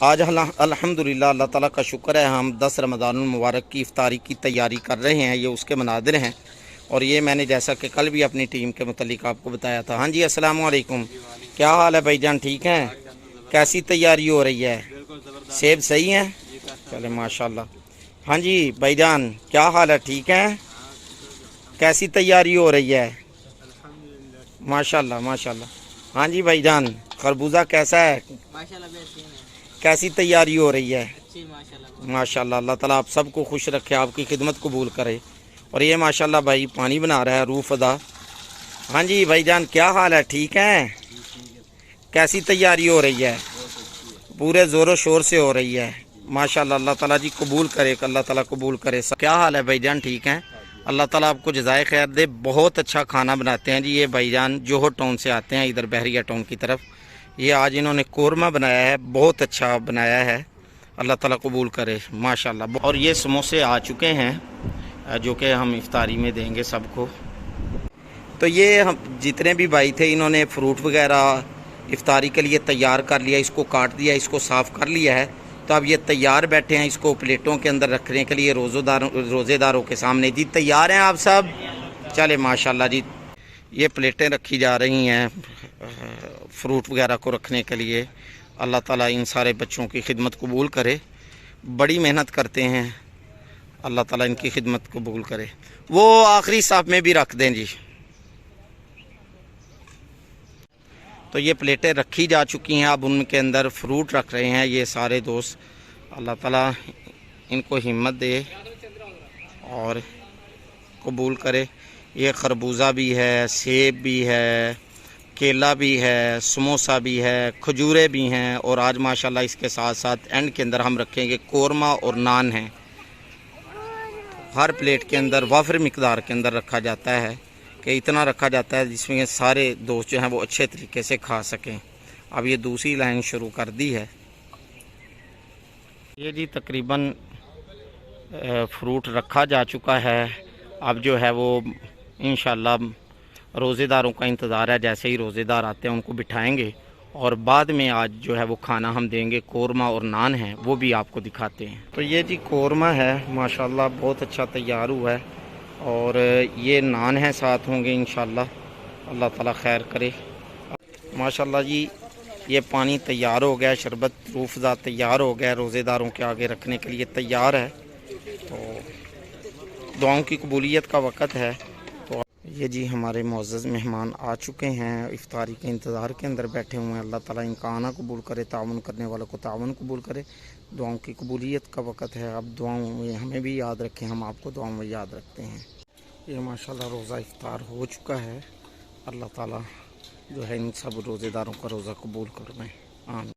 آج الحمدللہ اللہ تعالیٰ کا شکر ہے، ہم 10 رمضان المبارک کی افطاری کی تیاری کر رہے ہیں۔ یہ اس کے مناظر ہیں، اور یہ میں نے جیسا کہ کل بھی اپنی ٹیم کے متعلق آپ کو بتایا تھا۔ ہاں جی، السلام علیکم، کیا حال ہے بھائی جان؟ ٹھیک ہیں؟ کیسی تیاری ہو رہی ہے؟ سیب صحیح ہیں؟ چلے ماشاءاللہ۔ ہاں جی بھائی جان، کیا حال ہے؟ ٹھیک ہیں؟ کیسی تیاری ہو رہی ہے؟ ماشاءاللہ ماشاءاللہ۔ ہاں جی بھائی جان، خربوزہ کیسا ہے؟ کیسی تیاری ہو رہی ہے؟ ماشاءاللہ۔ اللہ تعالیٰ آپ سب کو خوش رکھے، آپ کی خدمت قبول کرے۔ اور یہ ماشاءاللہ بھائی پانی بنا رہا ہے روح فدا۔ ہاں جی بھائی جان، کیا حال ہے؟ ٹھیک ہیں؟ کیسی تیاری ہو رہی ہے؟ پورے زور و شور سے ہو رہی ہے ماشاءاللہ۔ اللہ تعالیٰ جی قبول کرے، اللہ تعالیٰ قبول کرے۔ کیا حال ہے بھائی جان؟ ٹھیک ہیں؟ اللہ تعالیٰ آپ کو جزائے خیر دے۔ بہت اچھا کھانا بناتے ہیں جی یہ بھائی جان، جوہر ٹاؤن سے آتے ہیں، ادھر بحریہ ٹاؤن کی طرف۔ یہ آج انہوں نے قورمہ بنایا ہے، بہت اچھا بنایا ہے، اللہ تعالیٰ قبول کرے ماشاءاللہ۔ اور یہ سموسے آ چکے ہیں جو کہ ہم افطاری میں دیں گے سب کو۔ تو یہ ہم جتنے بھی بھائی تھے، انہوں نے فروٹ وغیرہ افطاری کے لیے تیار کر لیا، اس کو کاٹ دیا، اس کو صاف کر لیا ہے۔ تو اب یہ تیار بیٹھے ہیں اس کو پلیٹوں کے اندر رکھنے کے لیے روزے داروں کے سامنے۔ جی تیار ہیں آپ سب؟ چلے ماشاءاللہ جی، یہ پلیٹیں رکھی جا رہی ہیں فروٹ وغیرہ کو رکھنے کے لیے۔ اللہ تعالیٰ ان سارے بچوں کی خدمت قبول کرے، بڑی محنت کرتے ہیں، اللہ تعالیٰ ان کی خدمت قبول کرے۔ وہ آخری صاحب میں بھی رکھ دیں جی۔ تو یہ پلیٹیں رکھی جا چکی ہیں، اب ان کے اندر فروٹ رکھ رہے ہیں یہ سارے دوست۔ اللہ تعالیٰ ان کو ہمت دے اور قبول کرے۔ یہ خربوزہ بھی ہے، سیب بھی ہے، کیلا بھی ہے، سموسہ بھی ہے، کھجورے بھی ہیں، اور آج ماشاءاللہ اس کے ساتھ ساتھ اینڈ کے اندر ہم رکھیں گے قورمہ اور نان ہیں۔ ہر پلیٹ کے اندر وافر مقدار کے اندر رکھا جاتا ہے، کہ اتنا رکھا جاتا ہے جس میں سارے دوست جو ہیں وہ اچھے طریقے سے کھا سکیں۔ اب یہ دوسری لائن شروع کر دی ہے۔ یہ جی تقریباً فروٹ رکھا جا چکا ہے، اب جو ہے وہ انشاءاللہ روزے داروں کا انتظار ہے۔ جیسے ہی روزے دار آتے ہیں ان کو بٹھائیں گے، اور بعد میں آج جو ہے وہ کھانا ہم دیں گے، قورمہ اور نان ہیں، وہ بھی آپ کو دکھاتے ہیں۔ تو یہ جی قورمہ ہے ماشاءاللہ، بہت اچھا تیار ہوا ہے، اور یہ نان ہیں ساتھ ہوں گے انشاءاللہ، اللہ تعالیٰ خیر کرے ماشاءاللہ جی۔ یہ پانی تیار ہو گیا، شربت روح افزا تیار ہو گیا، روزے داروں کے آگے رکھنے کے لیے تیار ہے۔ تو دعاؤں کی قبولیت کا وقت ہے۔ تو یہ جی ہمارے معزز مہمان آ چکے ہیں، افطاری کے انتظار کے اندر بیٹھے ہوئے ہیں۔ اللہ تعالیٰ ان کا آنا قبول کرے، تعاون کرنے والوں کو تعاون قبول کرے۔ دعاؤں کی قبولیت کا وقت ہے، اب دعاؤں میں ہمیں بھی یاد رکھیں، ہم آپ کو دعاؤں میں یاد رکھتے ہیں۔ یہ ماشاءاللہ روزہ افطار ہو چکا ہے، اللہ تعالیٰ جو ہے ان سب روزے داروں کا روزہ قبول کروائیں، آمین۔